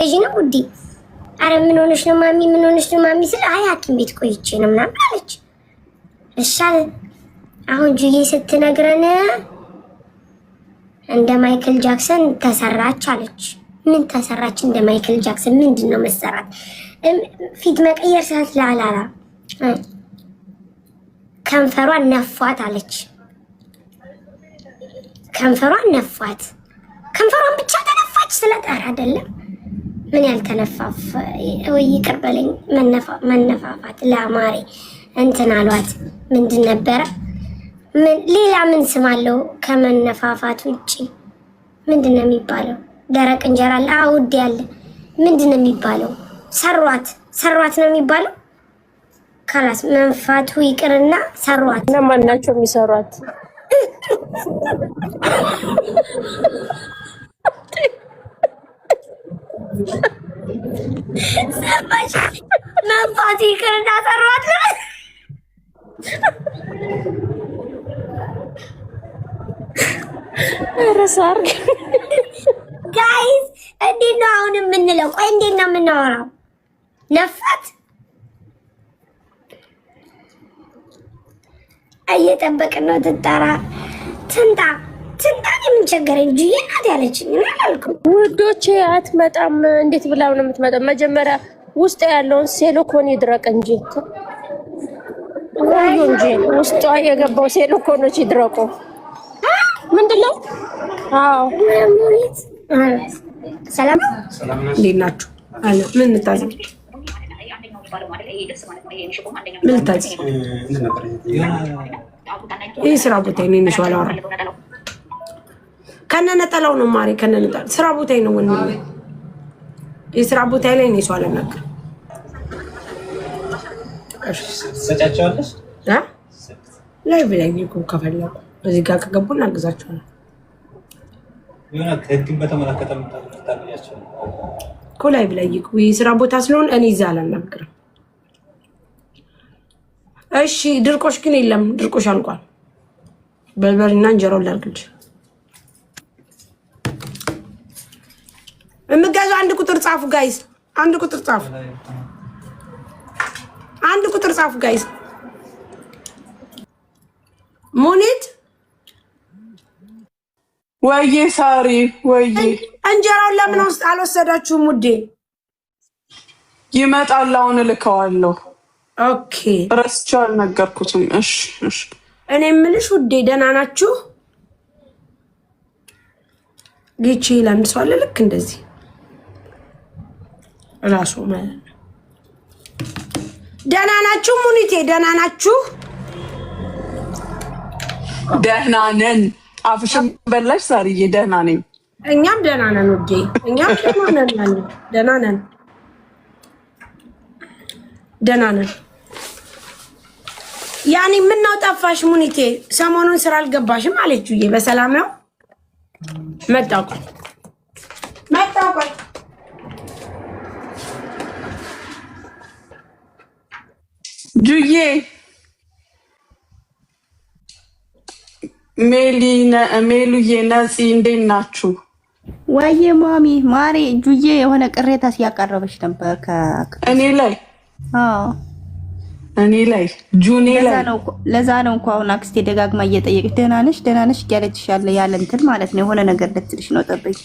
እጂ ነው ውዲ። አረ ምን ሆነሽ ነው ማሚ? ምን ሆነሽ ነው ማሚ? ስለ አይ ሐኪም ቤት ቆይቼ ነው ምናምን አለች። እሻል አሁን ጁዬ ስትነግረን እንደ ማይክል ጃክሰን ተሰራች አለች። ምን ተሰራች? እንደ ማይክል ጃክሰን ምንድነው መሰራት? ፊት መቀየር ሰዓት ላላላ ከንፈሯን ነፋት አለች። ከንፈሯን ነፋት። ከንፈሯን ብቻ ተነፋች ስለጠራ አይደለም። ምን ያልተነፋፍ ወይ ይቅር በለኝ። መነፋፋት ለአማሬ እንትን አሏት። ምንድን ነበረ? ሌላ ምን ስም አለው ከመነፋፋት ውጪ? ምንድን ነው የሚባለው? ደረቅ እንጀራ አለ። አውድ ያለ ምንድን ነው የሚባለው? ሰሯት ነው የሚባለው። ካላስ መንፋቱ ይቅርና ሰሯት። እነማን ናቸው የሚሰሯት? ሰማሽ? መንፋቱ ይቅርና ሰሯት። ረሳርግ ጋይስ እንዴት ነው አሁን የምንለው? ቆይ እንዴት ነው የምናወራው? ነፋት እየጠበቅን ነው። ትጠራ ትንጣ የምን ቸገረኝ? ጁዬ ናት ያለችኝ አላልኩም ውዶቼ። አትመጣም። እንዴት ብላው ነው የምትመጣው? መጀመሪያ ውስጥ ያለውን ሴሎኮን ይድረቅ እንጂ ቆዩ እንጂ ውስጧ የገባው ሴሎኮኖች ይድረቁ። ምንድነው? አዎ ሰላም እንዴት ናችሁ? አለ ምን ታዘብ ምን ታዘብ ይህ ስራ ቦታ ነው። ነሽ አላወራ ከነነጠላው ነው ማሪ ከነነጠላው ስራ ቦታ ነው። ወንድ ይህ ስራ ቦታ ላይ ነው። ሰው አለነገር ሰጫቸዋለሽ ላይ ብለኝ እኮ ከፈለኩ እዚህ ጋር ከገቡ እናግዛቸዋለን። የሆነ ከህግን በተመለከተ ምታልያቸው እኮ ላይ ብለኝ እኮ ይህ ስራ ቦታ ስለሆነ እኔ እዛ አላናግርም። እሺ ድርቆሽ ግን የለም። ድርቆሽ አልቋል። በልበልና እንጀራውን ላድርግልሽ። የምትገዙ አንድ ቁጥር ጻፉ ጋይስ። አንድ ቁጥር ጻፉ። አንድ ቁጥር ጻፉ ጋይስ። ሙኒት ወይዬ ሳሪ ወይዬ እንጀራውን ለምን ውስጥ አልወሰዳችሁም ውዴ? ይመጣል አሁን እልከዋለሁ። ኦኬ ረስቼው አልነገርኩትም። እሺ እኔ የምልሽ ውዴ ደህና ናችሁ? ጌቼ ይላል ሰው አለ ልክ እንደዚህ ራሱ ማለት ነው። ደህና ናችሁ ሙኒቴ? ደህና ናችሁ? ደህና ነን። አፍሽም በላሽ ሳሪዬ? ደህና ነኝ። እኛም ደህና ነን ውዴ። እኛም ደህና ነን። ደህና ነን። ያኔ ምነው ጠፋሽ ሙኒቴ? ሰሞኑን ስራ አልገባሽም አለችዬ። በሰላም ነው? መጣሁ ጁዬ ሜሉዬ ነፂ እንዴት ናችሁ? ወይዬ ማሚ ማሬ ጁዬ የሆነ ቅሬታ ሲያቀረበች ነበር እኔ ላይ። አዎ እኔ ላይ ጁኔ ላይ። ለዛ ነው እንኳን አሁን አክስቴ ደጋግማ እየጠየቀች ደህና ነሽ እያለችሽ ያለ እንትን ማለት ነው። የሆነ ነገር ልትልሽ ነው። ጠብቂ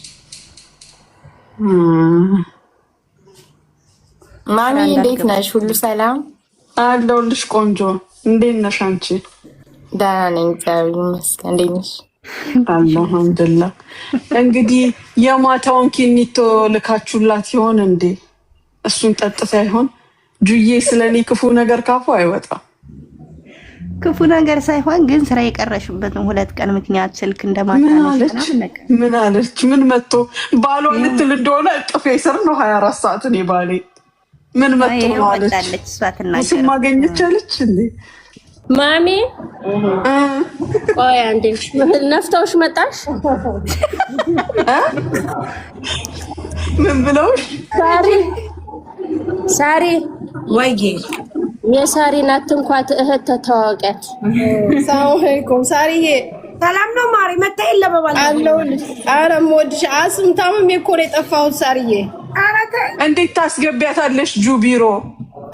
ማሚ እንዴት ነሽ? ሁሉ ሰላም አለሁልሽ። ቆንጆ እንዴት ነሽ አንቺ? ደህና ነኝ እግዚአብሔር ይመስገን። እንዴት ነሽ? አልሐምዱሊላህ። እንግዲህ የማታውን ኪኒቶ ልካችሁላት ይሆን እንዴ? እሱን ጠጥታ ይሆን? ጁዬ ስለኔ ክፉ ነገር ካፉ አይወጣም። ክፉ ነገር ሳይሆን ግን ስራ የቀረሽበትን 2 ቀን ምክንያት ስልክ እንደማታነሽ ምን አለች? ምን መጥቶ ባሏ ልትል እንደሆነ እቅፌ ስር ነው 24 ሰዓት እኔ ባሌ ምን መጥቶ ማለች? እሱን ማገኘች አለች እንዴ? ማሚ ቆይ አንዴ ነፍታውሽ መጣሽ? ምን ብለውሽ? ሳሪ ወይዬ የሳሪ ናት እንኳን እህት ተታወቂያት። ሰላም አለይኩም ሳሪዬ። ሰላም ነው ማሪ? መጣ የለ በባል አለሁልሽ። ኧረ የምወድሽ አስም ታምሜ እኮ ነው የጠፋሁት ሳሪዬ። ኧረ እንዴት ታስገቢያታለሽ ጁቢሮ?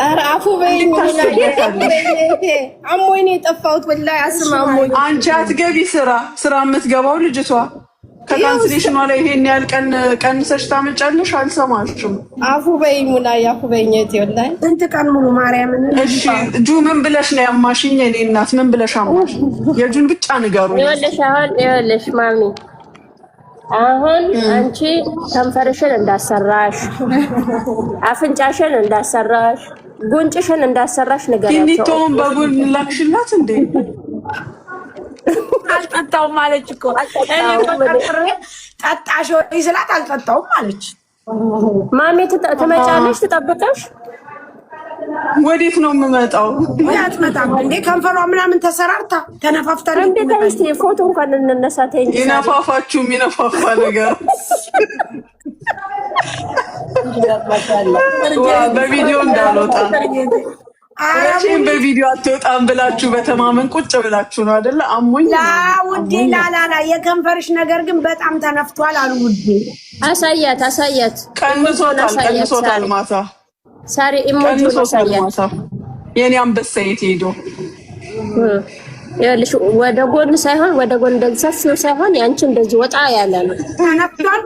ኧረ አፉ በይኝ አሞኝ ነው የጠፋሁት ወላሂ አስማሞኝ። አንቺ አትገቢ ስራ የምትገባው ልጅቷ ከካንስሌሽኗ ላይ ይሄን ያህል ቀንሰሽ ታመጫለሽ። አልሰማሽም። አፉ በይኝ ሙላዬ አፉ በይኝ እቴ ወላሂ ስንት ቀን ሙሉ ማርያምን። እሺ ጁ ምን ብለሽ ነው ያማሽኝ? እኔ እናት ምን ብለሽ አማሽ? የጁን ብቻ ንገሩኝ። ይኸውልሽ ማሚ አሁን አንቺ ከንፈርሽን እንዳሰራሽ አፍንጫሽን እንዳሰራሽ ጉንጭሽን እንዳሰራሽ ንገሪያቸው። ኪኒቶን በጉን ላክሽላት እንዴ? አልጠጣውም አለች እኮ ጠጣሽ ወይ ስላት አልጠጣውም አለች። ማሚ ትመጫለሽ ትጠብቀሽ። ወዴት ነው የምመጣው? አትመጣም እንዴ? ከንፈሯ ምናምን ተሰራርታ ተነፋፍታ እንዴት አይስቲ ፎቶ እንኳን እንነሳት እንጂ ይነፋፋችሁ የሚነፋፋ ነገር በቪዲዮ እንዳልወጣ አረም በቪዲዮ አትወጣም ብላችሁ በተማመን ቁጭ ብላችሁ ነው አይደለ? አሞኝ ውዴ ላላላ የከንፈርሽ ነገር ግን በጣም ተነፍቷል አሉ ውዴ። አሳያት ቀንሶታል ማታ ሳሪ ኢሞጂ አሳያት። የኔ አንበሳ የት ሄዶ? ይኸውልሽ ወደ ጎን ሳይሆን ወደ ጎን እንደዚህ ሰፊው ሳይሆን ያንቺ እንደዚህ ወጣ ያለ ነው። ተነፍቷል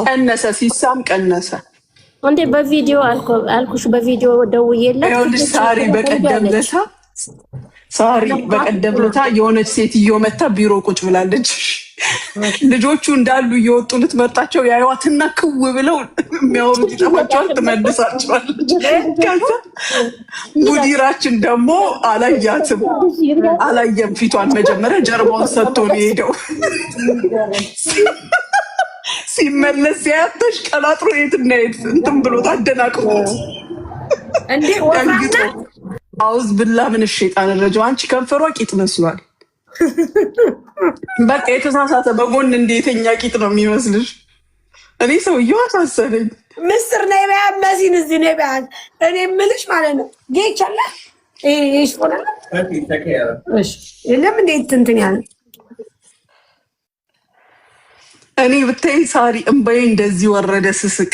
ቀነሰ ሲሳም ቀነሰ እንዴ በቪዲዮ አልኩሽ። በቪዲዮ ደውዬለት ይኸውልሽ ሳሪ በቀደም ለታ የሆነች ሴትዮ መታ ቢሮ ቁጭ ብላለች። ልጆቹ እንዳሉ እየወጡ ልትመርጣቸው ያዩዋትና ክው ብለው የሚያወሩት ይጠፋቸዋል፣ ትመልሳቸዋለች። ከዛ ሙዲራችን ደግሞ አላየም ፊቷን። መጀመሪያ ጀርባውን ሰጥቶ ነው የሄደው። ሲመለስ ሲያተሽ ቀላጥሮ የትና የት እንትን ብሎ ታደናቅፎት እንዴ ደንግጦ አውዝ ብላ ምን ሸይጣን ረጀው። አንቺ ከንፈሯ ቂጥ መስሏል። በቃ የተሳሳተ በጎን እንዴተኛ ቂጥ ነው የሚመስልሽ። እኔ ሰውዬው አሳሰበኝ። ምስር ነይ በያ መሲን እዚህ ነይ በያ። እኔ የምልሽ ማለት ነው ጌቻለ የለም እንዴት እንትን ያለ እኔ ብታይ ሳሪ እምባዬ እንደዚህ ወረደ ስስቅ።